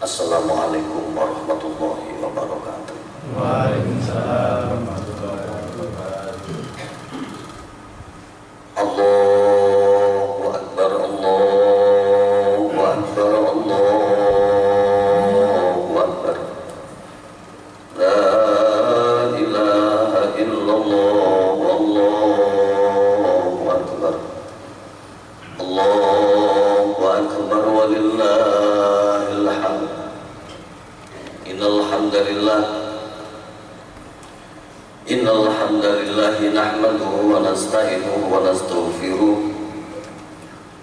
Assalamualaikum warahmatullahi wabarakatuh. Waalaikumsalam warahmatullahi wabarakatuh. Allahu Akbar, Allahu Akbar, Allahu Akbar. La ilaha illallah, Allahu Akbar. Allahu Akbar walillahil hamd. Innal hamdalillah nahmaduhu wa nasta'inuhu wa nastaghfiruh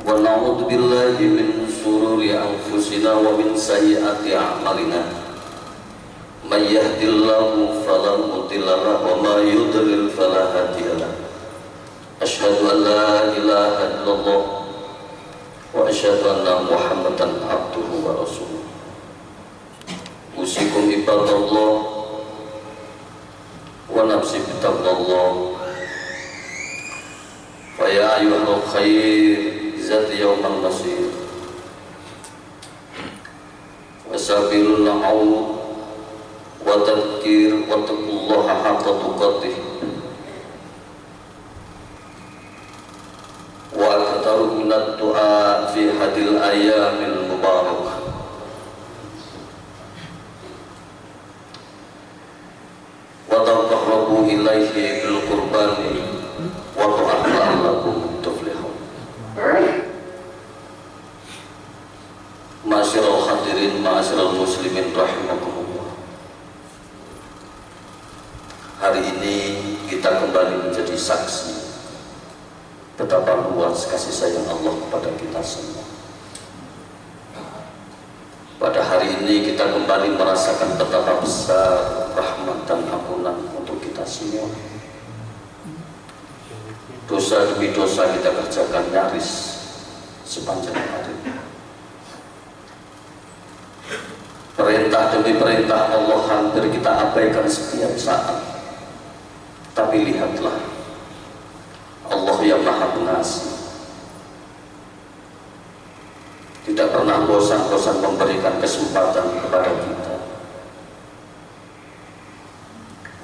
wa na'udzu billahi min shururi anfusina wa min sayyiati a'malina. May yahdihillahu fala mudilla lahu wa may yudlil fala hadiya lahu. Asyhadu an la ilaha illallah wa asyhadu anna Muhammadan abduhu wa rasuluh. Usikum ibadallah wa nafsi bitaqwallah. Fa ya ayyuhal khair zat yawmal masir wa sabilul aun wa tadhkir wa taqullaha haqqa tuqatih wa aktaru minad du'a fi hadil ayyamil mubarakah. Wa taqarrabu ilaihi bil qurbani wa la'allakum tuflihun. Ma'asyiral hadirin, ma'asyiral muslimin rahimakumullah. Hari ini kita kembali menjadi saksi betapa luas kasih sayang Allah kepada kita semua. Pada hari ini kita kembali merasakan betapa besar rahmat dan ampunan untuk kita semua. Dosa demi dosa kita kerjakan nyaris sepanjang hari. Perintah demi perintah Allah hampir kita abaikan setiap saat. Tapi lihatlah, Allah yang Maha Pengasih tidak pernah bosan-bosan memberikan kesempatan kepada kita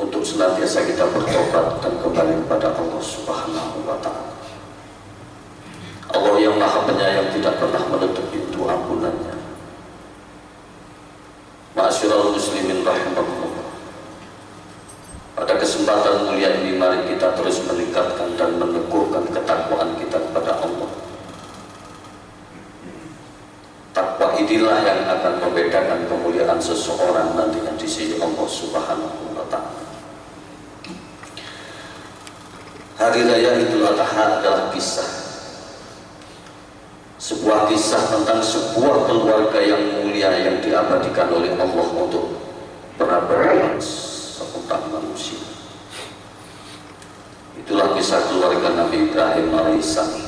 untuk senantiasa kita bertobat dan kembali kepada Allah Subhanahu wa Ta'ala. Allah yang Maha Penyayang tidak pernah menutup pintu ampunannya. Ma'asyiral muslimin rahimakumullah. Pada kesempatan mulia ini mari kita terus meningkatkan dan meneguhkan ketakwaan kita kepada Allah. Takwa inilah yang akan membedakan kemuliaan seseorang nantinya di sisi Allah Subhanahu wa Ta'ala. Hari Raya Idul Adha adalah kisah, sebuah kisah tentang sebuah keluarga yang mulia yang diabadikan oleh Allah untuk peradaban seputar manusia. Itulah kisah keluarga Nabi Ibrahim alaihissalam.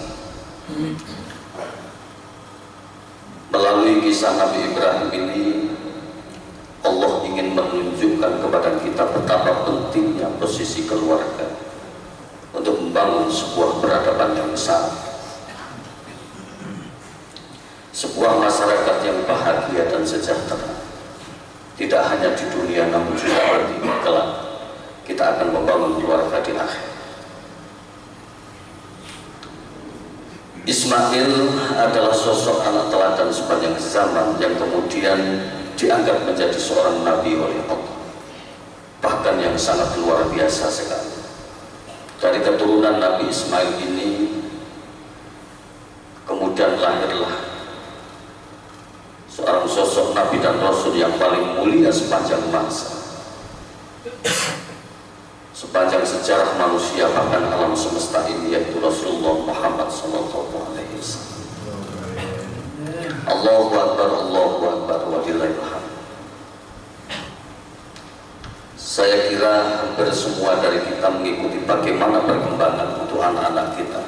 Melalui kisah Nabi Ibrahim ini, Allah ingin menunjukkan kepada kita posisi keluarga, untuk membangun sebuah peradaban yang besar, sebuah masyarakat yang bahagia dan sejahtera, tidak hanya di dunia namun juga di kelak kita akan membangun keluarga di akhir. Ismail adalah sosok anak teladan sepanjang zaman yang kemudian dianggap menjadi seorang nabi oleh Allah, bahkan yang sangat luar biasa sekali. Dari keturunan Nabi Ismail ini kemudian lahirlah seorang sosok nabi dan rasul yang paling mulia sepanjang masa, sepanjang sejarah manusia, bahkan alam semesta ini, yaitu Rasulullah Muhammad SAW. Allahu Akbar, Allahu Akbar, walillahil hamd. Saya kira hampir semua dari kita mengikuti bagaimana perkembangan untuk anak-anak kita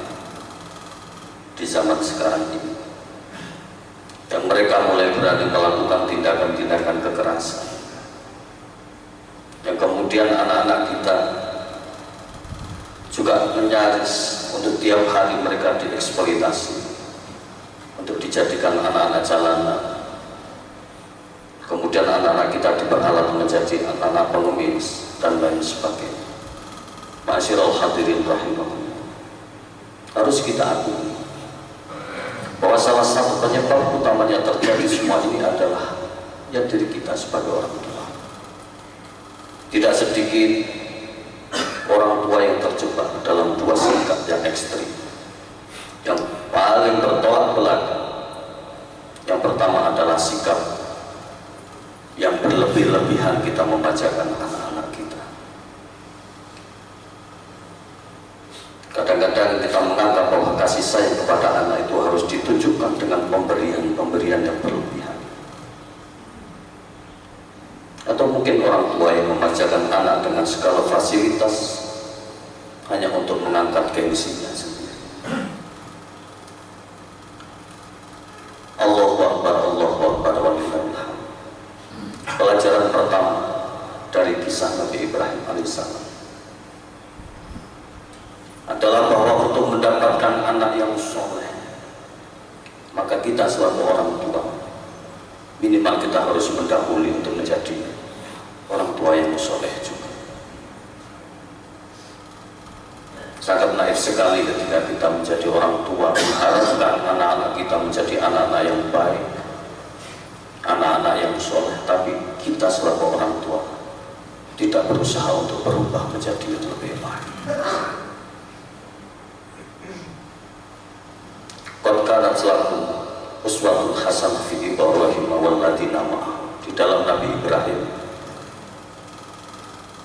di zaman sekarang ini, yang mereka mulai berani melakukan tindakan-tindakan kekerasan, yang kemudian anak-anak kita juga menyaris untuk tiap hari mereka dieksploitasi untuk dijadikan anak-anak jalanan. Kemudian anak-anak kita diperalat menjadi anak-anak pengemis dan lain sebagainya. Ma'asyiral hadirin rahimahullah, harus kita akui bahwa salah satu penyebab utamanya terjadi semua ini adalah ya diri kita sebagai orang tua. Tidak sedikit orang tua yang terjebak dalam dua sikap yang ekstrim, yang paling bertolak belakang. Yang pertama adalah sikap yang berlebih-lebihan kita membacakan anak-anak kita. Kadang-kadang kita menganggap bahwa kasih sayang kepada anak itu harus ditunjukkan dengan pemberian yang berlebihan. Atau mungkin orang tua yang memanjakan anak dengan segala fasilitas hanya untuk mengangkat gengsinya sendiri. Allahu Akbar, Allahu Akbar, walillahil hamd. Pelajaran pertama dari kisah Nabi Ibrahim alaihissalam adalah bahwa untuk mendapatkan anak yang soleh, maka kita selaku orang tua minimal kita harus mendahului untuk menjadi orang tua yang soleh juga. Sangat naif sekali ketika kita menjadi orang tua mengharapkan anak-anak kita menjadi anak-anak yang baik, anak-anak yang soleh, tapi kita selaku orang tua tidak berusaha untuk berubah menjadi yang lebih baik. Qad kanat lakum uswatun hasanah fi Ibrahim walladzina ma'ahu. Di dalam Nabi Ibrahim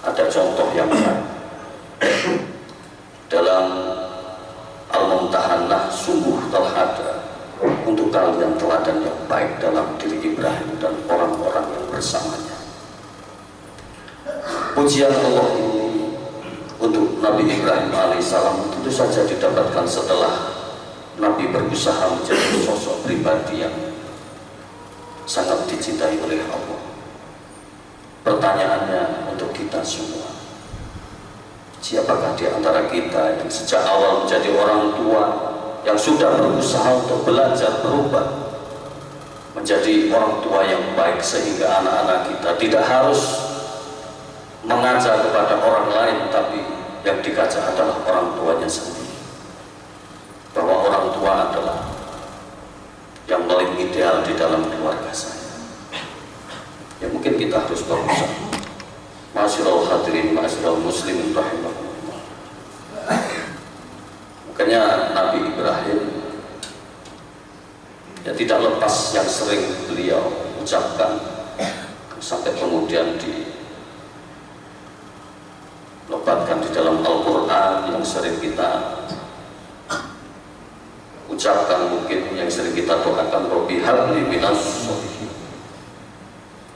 ada contoh yang baik. Dalam Al-Mumtahanah, sungguh telah ada untuk kalian teladan yang baik dalam diri Ibrahim dan orang-orang yang bersamanya. Pujian Allah ini untuk Nabi Ibrahim alaihissalam tentu saja didapatkan setelah Nabi berusaha menjadi sosok pribadi yang sangat dicintai oleh Allah. Pertanyaannya untuk kita semua, siapakah di antara kita yang sejak awal menjadi orang tua yang sudah berusaha untuk belajar berubah menjadi orang tua yang baik, sehingga anak-anak kita tidak harus mengajar kepada orang lain, tapi yang dikaca adalah orang tuanya sendiri. Bahwa orang tua adalah yang paling ideal di dalam keluarga saya. Ya mungkin kita harus berusaha. Ma'asyiral hadirin, ma'asyiral muslimin rahimahullah. Makanya Nabi Ibrahim ya tidak lepas yang sering beliau ucapkan sampai kemudian dilebatkan di dalam Al-Quran, yang sering kita ucapkan, mungkin yang sering kita doakan, Rabbi habli minas sholihin.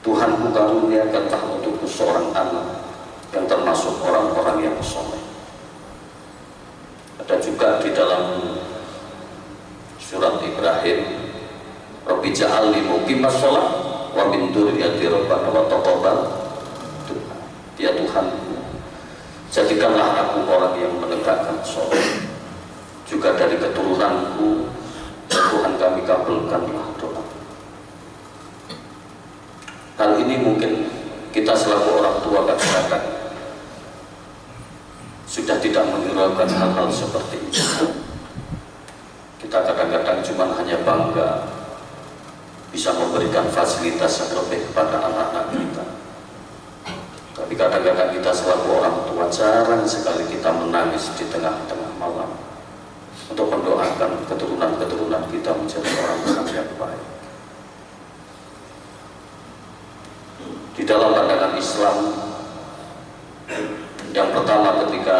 Tuhanku karuniakanlah untukku seorang anak yang termasuk orang-orang yang soleh. Ada juga di dalam surat Ibrahim, Rabbi ja'alni muqimas sholat wa min dzurriyyati rabbana wa taqabbal. Ya Tuhan, Jadikanlah aku orang yang menegakkan sholat. Juga dari keturunanku, Tuhan kami kabulkanlah doa. Hal ini mungkin kita selaku orang tua kadang-kadang sudah tidak menghiraukan hal-hal seperti itu. Kita kadang-kadang cuma hanya bangga bisa memberikan fasilitas yang lebih kepada anak-anak kita. Tapi kadang-kadang kita selaku orang tua jarang sekali kita menangis di tengah-tengah malam untuk mendoakan keturunan-keturunan kita menjadi orang-orang yang baik. Di dalam pandangan Islam, yang pertama ketika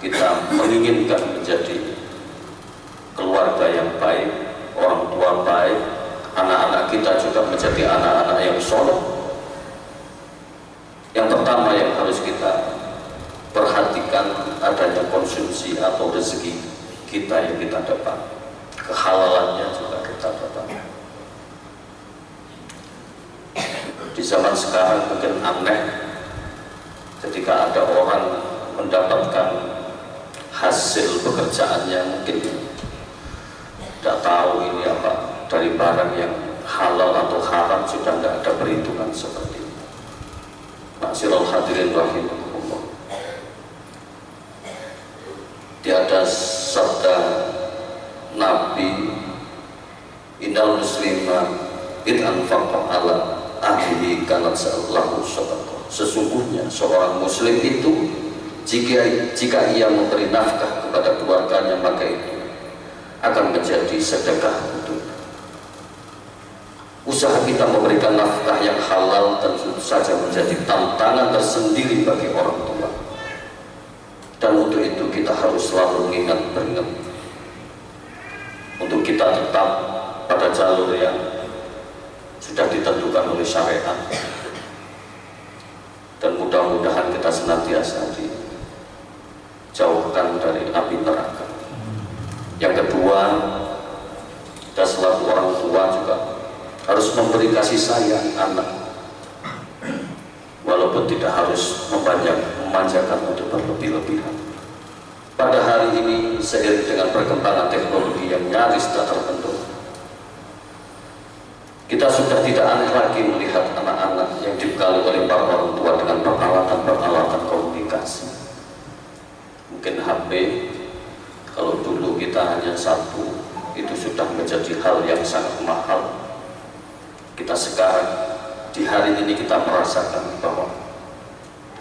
kita menginginkan menjadi keluarga yang baik, orang tua baik, anak-anak kita juga menjadi anak-anak yang soleh. Yang pertama yang harus kita perhatikan adanya konsumsi atau rezeki kita yang kita dapat, kehalalannya juga kita dapat. Di zaman sekarang mungkin aneh ketika ada orang mendapatkan hasil pekerjaannya mungkin tidak tahu ini apa, dari barang yang halal atau haram sudah tidak ada perhitungan seperti itu. Ma'asyiral hadirin rahimahumullah. Tiada sabda Nabi, innal muslima id anfaqa ala ahlihi kanat lahu shadaqah. Sesungguhnya seorang muslim itu jika ia memberi nafkah kepada keluarganya, maka itu akan menjadi sedekah untuk usaha kita memberikan nafkah yang halal. Tentu saja menjadi tantangan tersendiri bagi orang tua, dan untuk itu kita harus selalu beringat untuk kita tetap pada jalur yang sudah ditentukan oleh syariat, dan mudah-mudahan kita senantiasa dijauhkan dari api neraka. Yang kedua, kita selaku orang tua juga harus memberi kasih sayang anak, walaupun tidak harus memanjakan untuk berlebih-lebihan. Pada hari ini seiring dengan perkembangan teknologi yang nyaris tak terbentuk, kita sudah tidak aneh lagi melihat anak-anak yang dibekali oleh para orang tua dengan peralatan komunikasi. Mungkin HP, kalau dulu kita hanya satu, itu sudah menjadi hal yang sangat mahal. Kita sekarang, di hari ini kita merasakan bahwa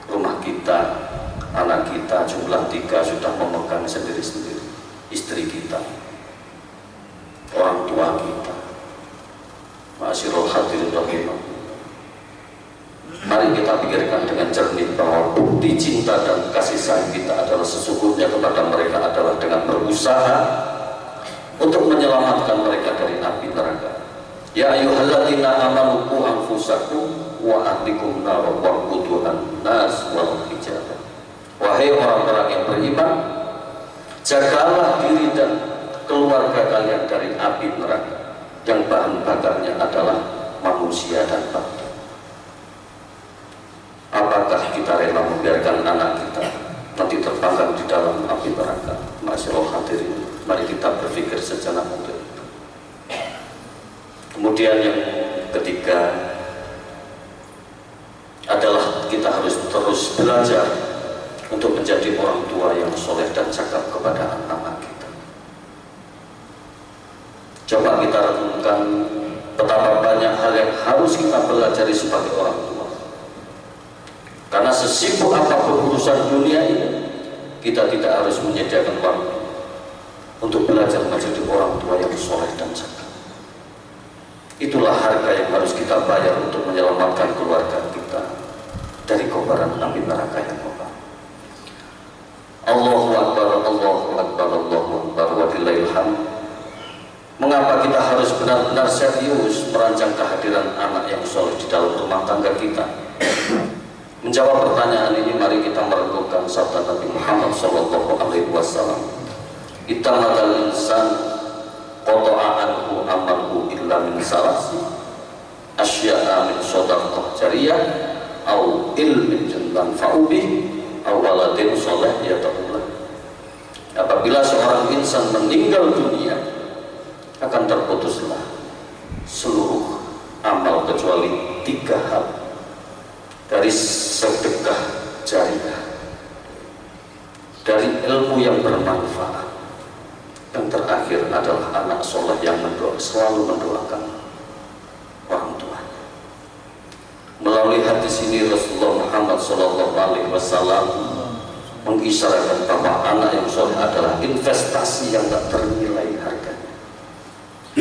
rumah kita, anak kita jumlah 3 sudah memegang sendiri-sendiri. Istri kita, orang tua kita. Ma'asyiral hadirin rahimahumullah. Mari kita pikirkan dengan jernih bahwa bukti cinta dan kasih sayang kita adalah sesungguhnya kepada mereka adalah dengan berusaha untuk menyelamatkan mereka dari api neraka. Ya ayyuhalladzina amanu qu anfusakum wa ahlikum nar waquduhan nas wal hijarah. Wahai orang-orang yang beriman, jagalah diri dan keluarga kalian dari api neraka yang bahan bakarnya adalah manusia dan batu. Apakah kita rela membiarkan anak kita nanti terpanggang di dalam api neraka? Ma'asyiral hadirin, mari kita berpikir sejenak untuk itu. Kemudian yang ketiga adalah kita harus terus belajar untuk menjadi orang tua yang soleh dan cakap kepada anak-anak kita. Coba kita renungkan betapa banyak hal yang harus kita pelajari sebagai orang tua. Karena sesibuk apapun urusan dunia ini, kita tidak harus menyediakan waktu untuk belajar menjadi orang tua yang soleh dan cakap. Itulah harga yang harus kita bayar untuk menyelamatkan keluarga kita dari kobaran api neraka yang kobar. Allahu Akbar, Allahu Akbar, Allahu Akbar, wa billahil hamd. Mengapa kita harus benar-benar serius merancang kehadiran anak yang soleh di dalam rumah tangga kita? Menjawab pertanyaan ini, mari kita merenungkan sabda Nabi Muhammad SAW. Itamadal insan qata'a anhu amalhu illa min salasi asya'a min shadaqah jariyah au ilmin yanfa'u bih awaladin soleh yad'ulah. Apabila seorang insan meninggal dunia, akan terputuslah seluruh amal kecuali 3 hal. Dari sedekah jariah, dari ilmu yang bermanfaat, yang terakhir adalah anak soleh yang selalu mendoakan orang tuanya. Melalui hadis ini Rasulullah Muhammad SAW mengisyaratkan bahwa anak yang soleh adalah investasi yang tak ternilai harganya.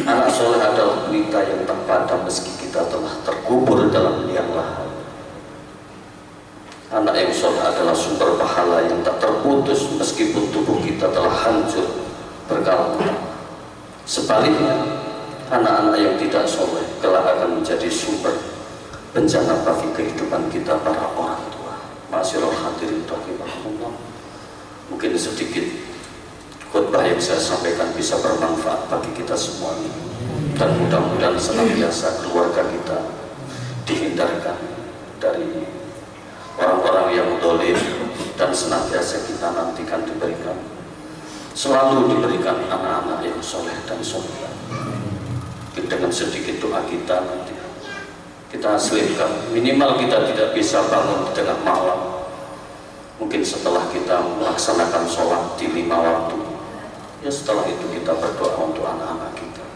Anak soleh adalah berita yang tak padam meski kita telah terkubur dalam liang lahat. Anak yang soleh adalah sumber pahala yang tak terputus meskipun tubuh kita telah hancur berkala-kala. Sebaliknya, anak-anak yang tidak soleh kelak akan menjadi sumber bencana bagi kehidupan kita para orang tua. Ma'asyiral hadirin rahimahumullah. Mungkin sedikit khutbah yang saya sampaikan bisa bermanfaat bagi kita semua ini, dan mudah-mudahan senantiasa keluarga kita dihindarkan dari orang-orang yang dolim, dan senantiasa kita nantikan selalu diberikan anak-anak yang soleh dan soleh. Dengan sedikit doa kita nanti kita hasilkan, minimal kita tidak bisa bangun di tengah malam, mungkin setelah kita melaksanakan sholat di 5 waktu, ya setelah itu kita berdoa untuk anak-anak kita.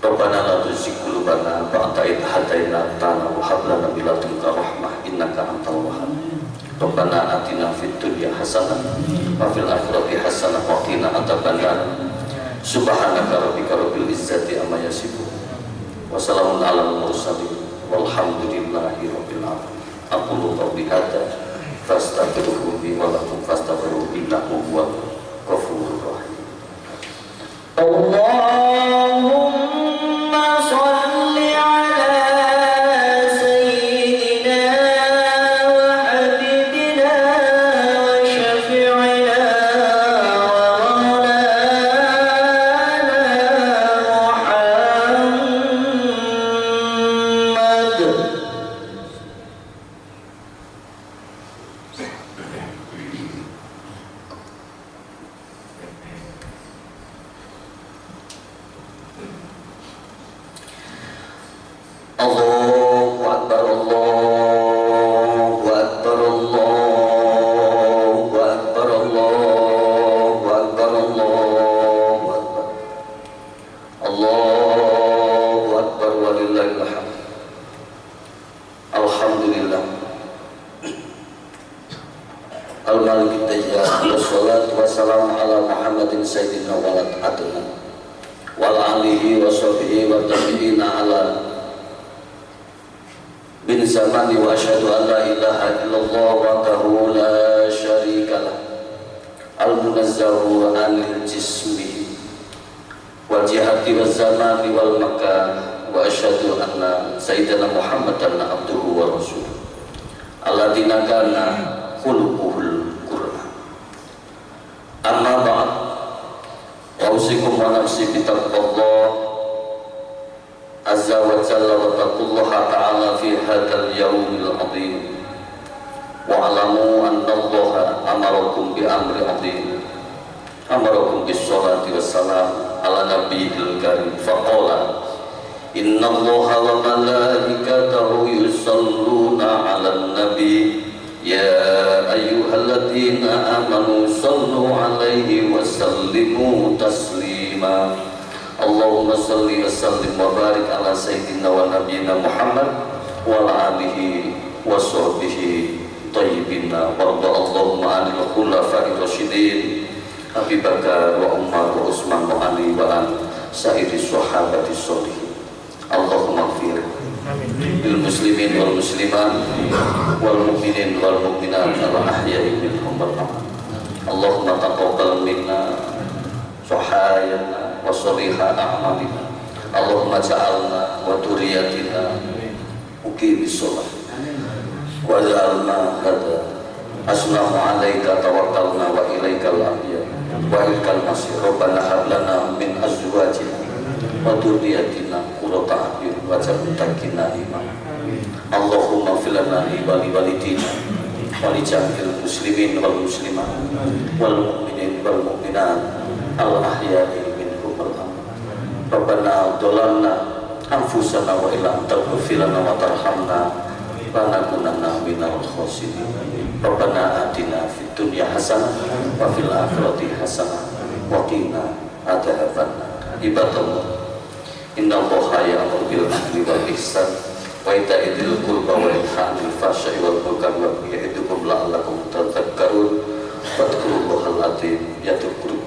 Rabbana la tuzigh qulubana ba'da idh hadaytana wa hab lana min ladunka rahmah innaka antal wahhab. Rabbana atina fid dunya hasanah wa fil akhirati hasanah wa qina adzabannar. Subhanaka rabbika rabbil izzati amma yasifun. Wassalamun alal mursalin walhamdulillahi rabbil alamin. Aqulu qawli hadza fastaghfiruhu li wa lakum fastaghfiruhu innahu huwal ghafurur rahim. Allahumma shalli ala sayyidina wa habibina wa syafi'ina wa maulana Muhammad. Allahu Akbar, Allahu Akbar, Allahu Akbar, Allahu Akbar, Allahu Akbar, Allahu Akbar, walillahil hamd. Alhamdulillah. Al-Malik ad-Dajjal, wassalatu wassalamu ala Muhammadin sayyidina walad adnan wal alihi wa sahbihi wa tabi'ina ala bin zamani wa asyhadu an la ilaha illallah wahdahu la syarika lah al-munazzahu anil jismi wal jihati wal zamani wal makan wa asyhadu anna sayyidina Muhammadan abduhu wa rasuluh alladina kana khuluquhul Qur'an. Amma ba'd, wa usikum wa nafsi bitaqwallah azza wa jalla wa taqullaha ta'ala fi hadzal yaumil azim. Wa alamu anna Allaha amarakum bi amri azim, amarakum bis salati wassalam ala nabiyil karim faqala inna Allaha wa malaikatahu yusalluna 'alan nabi ya ayyuhalladzina amanu sallu 'alaihi wa sallimu taslima. Allahumma salli wa sallim wa barik ala sayyidina wa nabiyina Muhammad wa ala alihi wa sahbihi tayyibina warda. Allahumma anil khulafa'ir rasyidin Abi Bakar wa Umar wa Utsman wa Ali wa an sa'iri sahabati sholihin. Allahumma ighfir lil muslimin wal muslimat wal mu'minin wal mu'minat al ahya'i minhum wal amwat. Allahumma taqabbal minna sahayana wa sholiha a'malina. Allahumma ja'alna wa dhurriyyatina muqimis shalah wa ja'alna hada asnahu 'alaika tawakkalna wa ilaikal anbiya wa ilaikal masir. Rabbana hab lana min azwajina wa dhurriyyatina qurrata a'yun waj'alna muttaqina imama. Allahumma fil lana wa li walidina wa li jami'il muslimin wal muslimat wal mu'minin wal mu'minat al ahya'i minhum wal amwat. Rabbana dhalamna anfusana wa illam taghfir lana wa tarhamna lanakunanna minal khasirin. Rabbana atina fid dunya hasanah wa fil akhirati hasanah wa qina adzabannar. Ibadallah, innallaha ya'muru bil 'adli wal ihsan wa ita'i dzil qurba wa yanha 'anil fahsya'i wal munkari wa ya'idukum la'allakum tadhakkarun. Fadhkurullahal 'azim yadhkurkum